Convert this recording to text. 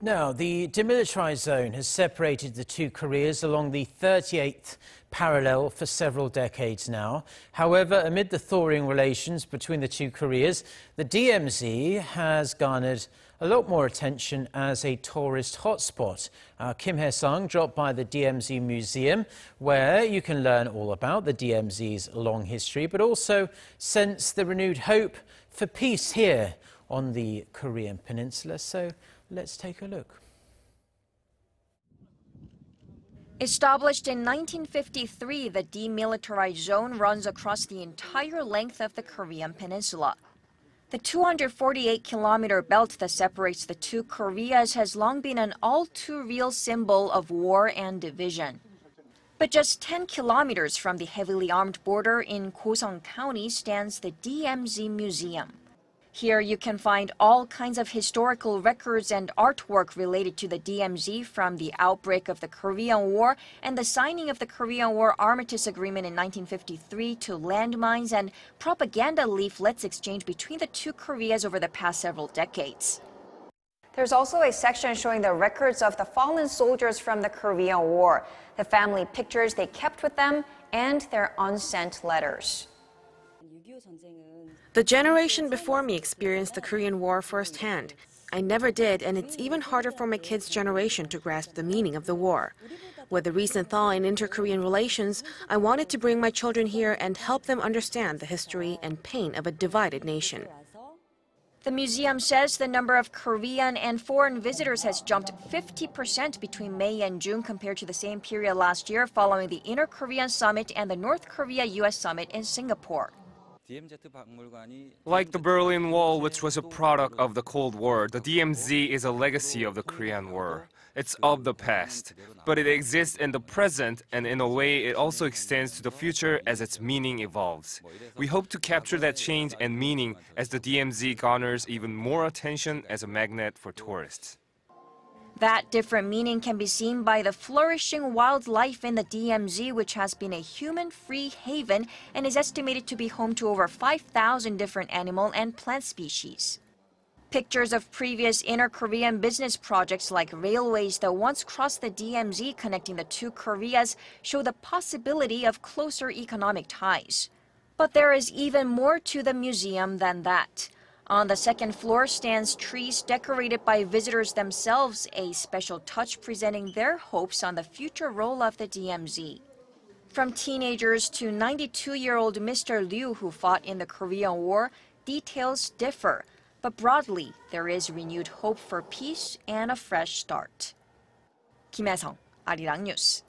Now, the Demilitarized Zone has separated the two Koreas along the 38th parallel for several decades now. However, amid the thawing relations between the two Koreas, the DMZ has garnered a lot more attention as a tourist hotspot. Kim Hyesung dropped by the DMZ Museum, where you can learn all about the DMZ's long history, but also sense the renewed hope for peace here on the Korean peninsula. So let's take a look. Established in 1953, the Demilitarized Zone runs across the entire length of the Korean peninsula. The 248-kilometer belt that separates the two Koreas has long been an all-too-real symbol of war and division. But just 10 kilometers from the heavily armed border in Goseong County stands the DMZ Museum. Here you can find all kinds of historical records and artwork related to the DMZ, from the outbreak of the Korean War and the signing of the Korean War Armistice Agreement in 1953 to landmines and propaganda leaflets exchanged between the two Koreas over the past several decades. There's also a section showing the records of the fallen soldiers from the Korean War, the family pictures they kept with them, and their unsent letters. The generation before me experienced the Korean War firsthand. I never did, and it's even harder for my kids' generation to grasp the meaning of the war. With the recent thaw in inter-Korean relations, I wanted to bring my children here and help them understand the history and pain of a divided nation. The museum says the number of Korean and foreign visitors has jumped 50% between May and June compared to the same period last year, following the Inter-Korean Summit and the North Korea-US Summit in Singapore. Like the Berlin Wall, which was a product of the Cold War, the DMZ is a legacy of the Korean War. It's of the past, but it exists in the present, and in a way it also extends to the future as its meaning evolves. We hope to capture that change and meaning as the DMZ garners even more attention as a magnet for tourists. That different meaning can be seen by the flourishing wildlife in the DMZ, which has been a human-free haven and is estimated to be home to over 5,000 different animal and plant species. Pictures of previous inter-Korean business projects like railways that once crossed the DMZ connecting the two Koreas show the possibility of closer economic ties. But there is even more to the museum than that. On the second floor stands trees decorated by visitors themselves, a special touch presenting their hopes on the future role of the DMZ. From teenagers to 92-year-old Mr. Liu, who fought in the Korean War, details differ. But broadly, there is renewed hope for peace and a fresh start. Kim Hyesung, Arirang News.